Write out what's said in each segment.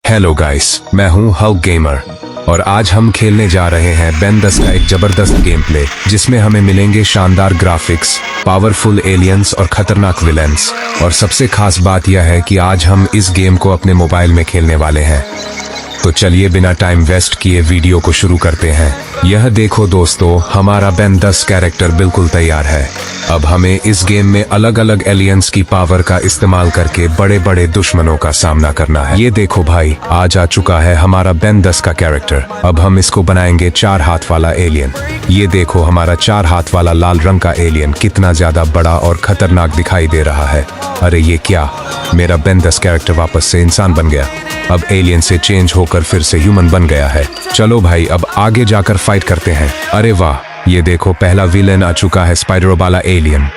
Hello guys, मैं हूं Hulk gamer और आज हम खेलने जा रहे हैं बेन 10 का एक जबरदस्त गेम प्ले जिसमें हमें मिलेंगे शानदार ग्राफिक्स, पावरफुल एलियंस और खतरनाक विलेंस। और सबसे खास बात यह है कि आज हम इस गेम को अपने मोबाइल में खेलने वाले हैं। तो चलिए बिना टाइम वेस्ट किए वीडियो को शुरू करते हैं। यह देखो दोस्तों, हमारा बेन 10 कैरेक्टर बिल्कुल तैयार है। अब हमें इस गेम में अलग अलग एलियंस की पावर का इस्तेमाल करके बड़े बड़े दुश्मनों का सामना करना है। ये देखो भाई, आज आ चुका है हमारा बेन 10 का कैरेक्टर। अब हम इसको बनाएंगे 4 हाथ वाला एलियन। ये देखो, हमारा 4 हाथ वाला लाल रंग का एलियन कितना ज्यादा बड़ा और खतरनाक दिखाई दे रहा है। अरे ये क्या, मेरा बेन 10 कैरेक्टर वापस से इंसान बन गया। अब एलियन से चेंज होकर फिर से ह्यूमन बन गया है। चलो भाई, अब आगे जाकर फाइट करते हैं। अरे वाह, ये देखो पहला विलेन आ चुका है, स्पाइडर वाला एलियन।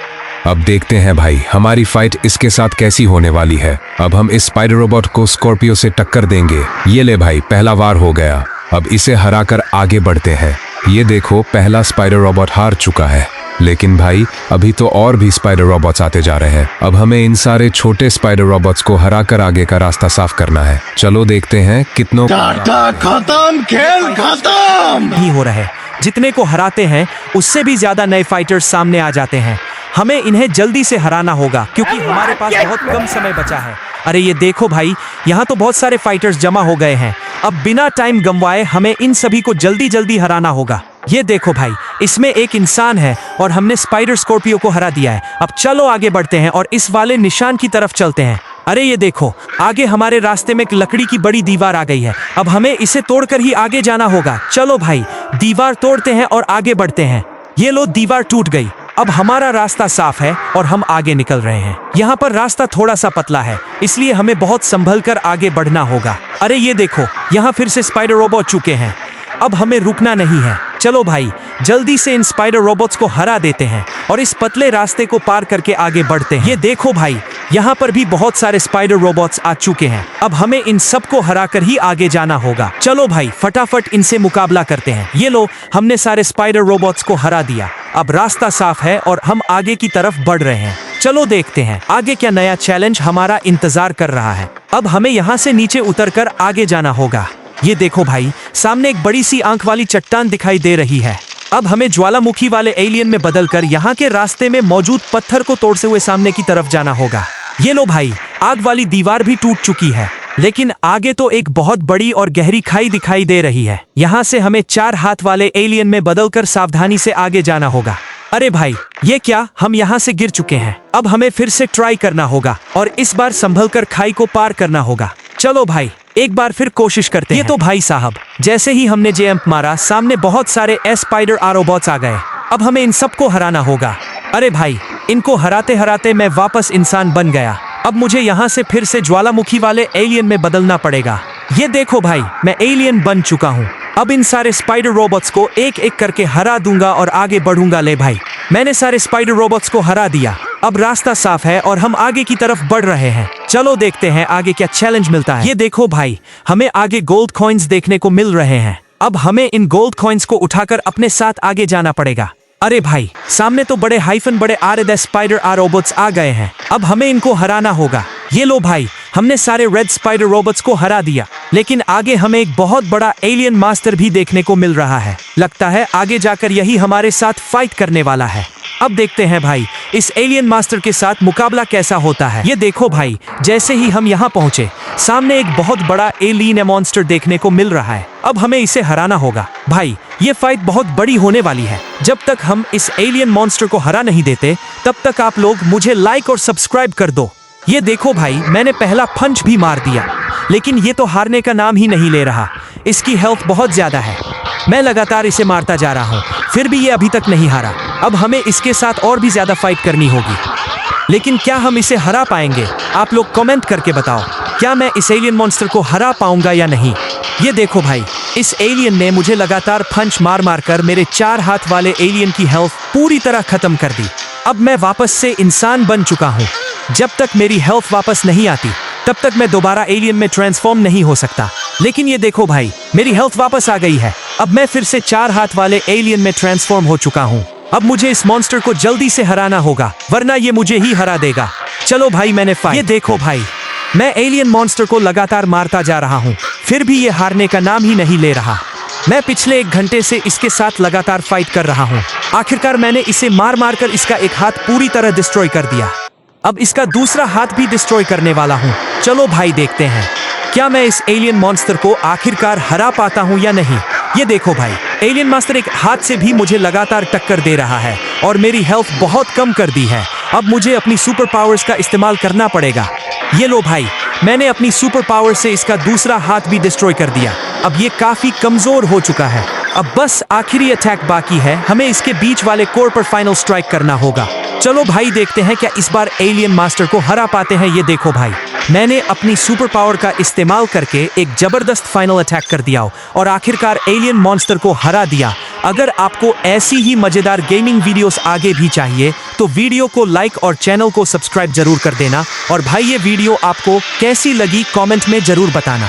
अब देखते हैं भाई हमारी फाइट इसके साथ कैसी होने वाली है। अब हम इस स्पाइडर रोबोट को स्कॉर्पियो से टक्कर देंगे। ये ले भाई, पहला वार हो गया। अब इसे हराकर आगे बढ़ते हैं। ये देखो, पहला स्पाइडर रोबोट हार चुका है, लेकिन भाई अभी तो और भी स्पाइडर रोबोट्स आते जा रहे हैं। अब हमें इन सारे छोटे स्पाइडर रोबोट्स को हराकर आगे का रास्ता साफ करना है। चलो देखते हैं कितनों खत्म, खेल खत्म ही हो रहा है। जितने को हराते हैं उससे भी ज्यादा नए फाइटर्स सामने आ जाते हैं। हमें इन्हें जल्दी से हराना होगा क्योंकि हमारे पास बहुत कम समय बचा है। अरे ये देखो भाई, यहाँ तो बहुत सारे फाइटर्स जमा हो गए हैं। अब बिना टाइम गंवाए हमें इन सभी को जल्दी जल्दी हराना होगा। ये देखो भाई, इसमें एक इंसान है और हमने स्पाइडर स्कॉर्पियो को हरा दिया है। अब चलो आगे बढ़ते हैं और इस वाले निशान की तरफ चलते हैं। अरे ये देखो, आगे हमारे रास्ते में एक लकड़ी की बड़ी दीवार आ गई है। अब हमें इसे तोड़कर ही आगे जाना होगा। चलो भाई, दीवार तोड़ते हैं और आगे बढ़ते हैं। ये लो, दीवार टूट गई। अब हमारा रास्ता साफ है और हम आगे निकल रहे हैं। यहाँ पर रास्ता थोड़ा सा पतला है, इसलिए हमें बहुत संभल कर आगे बढ़ना होगा। अरे ये देखो, यहाँ फिर से स्पाइडर रोबोट चुके हैं। अब हमें रुकना नहीं है। चलो भाई, जल्दी से इन स्पाइडर रोबोट्स को हरा देते हैं और इस पतले रास्ते को पार करके आगे बढ़ते हैं। ये देखो भाई, यहाँ पर भी बहुत सारे स्पाइडर रोबोट्स आ चुके हैं। अब हमें इन सबको हराकर ही आगे जाना होगा। चलो भाई, फटाफट इनसे मुकाबला करते हैं। ये लो, हमने सारे स्पाइडर रोबोट्स को हरा दिया। अब रास्ता साफ है और हम आगे की तरफ बढ़ रहे हैं। चलो देखते हैं आगे क्या नया चैलेंज हमारा इंतजार कर रहा है। अब हमें यहाँ से नीचे उतरकर आगे जाना होगा। ये देखो भाई, सामने एक बड़ी सी आंख वाली चट्टान दिखाई दे रही है। अब हमें ज्वालामुखी वाले एलियन में बदलकर यहाँ के रास्ते में मौजूद पत्थर को तोड़ते हुए सामने की तरफ जाना होगा। ये लो भाई, आग वाली दीवार भी टूट चुकी है, लेकिन आगे तो एक बहुत बड़ी और गहरी खाई दिखाई दे रही है। यहाँ से हमें 4 हाथ वाले एलियन में बदलकर सावधानी से आगे जाना होगा। अरे भाई, ये क्या, हम यहाँ से गिर चुके हैं। अब हमें फिर से ट्राई करना होगा और इस बार संभलकर खाई को पार करना होगा। चलो भाई, एक बार फिर कोशिश करते हैं। ये तो भाई साहब, जैसे ही हमने जंप मारा, सामने बहुत सारे स्पाइडर रोबोट्स आ गए। अब हमें इन सबको हराना होगा। अरे भाई, इनको हराते हराते मैं वापस इंसान बन गया। अब मुझे यहाँ से फिर से ज्वालामुखी वाले एलियन में बदलना पड़ेगा। ये देखो भाई, मैं एलियन बन चुका हूँ। अब इन सारे स्पाइडर रोबोट्स को एक एक करके हरा दूंगा और आगे बढ़ूंगा। ले भाई, मैंने सारे स्पाइडर रोबोट्स को हरा दिया। अब रास्ता साफ है और हम आगे की तरफ बढ़ रहे हैं। चलो देखते हैं आगे क्या चैलेंज मिलता है। ये देखो भाई, हमें आगे गोल्ड कॉइन्स देखने को मिल रहे हैं। अब हमें इन गोल्ड कॉइन्स को उठाकर अपने साथ आगे जाना पड़ेगा। अरे भाई, सामने तो बड़े बड़े स्पाइडर रोबोट्स आ गए हैं। अब हमें इनको हराना होगा। ये लो भाई, हमने सारे रेड स्पाइडर रोबोट्स को हरा दिया, लेकिन आगे हमें एक बहुत बड़ा एलियन मास्टर भी देखने को मिल रहा है। लगता है आगे जाकर यही हमारे साथ फाइट करने वाला है। अब देखते हैं भाई, इस एलियन मास्टर के साथ मुकाबला कैसा होता है। ये देखो भाई, जैसे ही हम यहाँ पहुंचे, सामने एक बहुत बड़ा एलियन मॉन्स्टर देखने को मिल रहा है। अब हमें इसे हराना होगा। भाई, ये फाइट बहुत बड़ी होने वाली है। जब तक हम इस एलियन मॉन्स्टर को हरा नहीं देते, तब तक आप लोग मुझे लाइक और सब्सक्राइब कर दो। ये देखो भाई, मैंने पहला पंच भी मार दिया, लेकिन ये तो हारने का नाम ही नहीं ले रहा। इसकी हेल्थ बहुत ज्यादा है। मैं लगातार इसे मारता जा रहा हूँ, फिर भी ये अभी तक नहीं हारा। अब हमें इसके साथ और भी ज्यादा फाइट करनी होगी, लेकिन क्या हम इसे हरा पाएंगे? आप लोग कमेंट करके बताओ, क्या मैं इस एलियन मॉन्स्टर को हरा पाऊंगा या नहीं। ये देखो भाई, इस एलियन ने मुझे लगातार पंच मार मार कर मेरे 4 हाथ वाले एलियन की हेल्थ पूरी तरह खत्म कर दी। अब मैं वापस से इंसान बन चुका हूँ। जब तक मेरी हेल्थ वापस नहीं आती, तब तक मैं दोबारा एलियन में ट्रांसफॉर्म नहीं हो सकता। लेकिन ये देखो भाई, मेरी हेल्थ वापस आ गई है। अब मैं फिर से 4 हाथ वाले एलियन में ट्रांसफॉर्म हो चुका हूँ। अब मुझे इस मॉन्स्टर को जल्दी से हराना होगा, वरना ये मुझे ही हरा देगा। चलो भाई, मैंने फाइट। ये देखो भाई, मैं एलियन मॉन्स्टर को लगातार मारता जा रहा हूँ, फिर भी ये हारने का नाम ही नहीं ले रहा। मैं पिछले 1 घंटे से इसके साथ लगातार फाइट कर रहा हूँ। आखिरकार मैंने इसे मार मार कर इसका एक हाथ पूरी तरह डिस्ट्रॉय कर दिया। अब इसका दूसरा हाथ भी डिस्ट्रॉय करने वाला हूँ। चलो भाई देखते हैं क्या मैं इस एलियन मॉन्स्टर को आखिरकार हरा पाता हूँ या नहीं। ये देखो भाई, एलियन मास्टर एक हाथ से भी मुझे लगातार टक्कर दे रहा है और मेरी हेल्थ बहुत कम कर दी है। अब मुझे अपनी सुपर पावर्स का इस्तेमाल करना पड़ेगा। ये लो भाई, मैंने अपनी सुपर पावर से इसका दूसरा हाथ भी डिस्ट्रॉय कर दिया। अब ये काफी कमजोर हो चुका है। अब बस आखिरी अटैक बाकी है, हमें इसके बीच वाले कोर पर फाइनल स्ट्राइक करना होगा। चलो भाई देखते हैं क्या इस बार एलियन मास्टर को हरा पाते हैं। ये देखो भाई, मैंने अपनी सुपर पावर का इस्तेमाल करके एक जबरदस्त फाइनल अटैक कर दिया और आखिरकार एलियन मॉन्स्टर को हरा दिया। अगर आपको ऐसी ही मजेदार गेमिंग वीडियोस आगे भी चाहिए तो वीडियो को लाइक और चैनल को सब्सक्राइब जरूर कर देना। और भाई ये वीडियो आपको कैसी लगी कमेंट में जरूर बताना।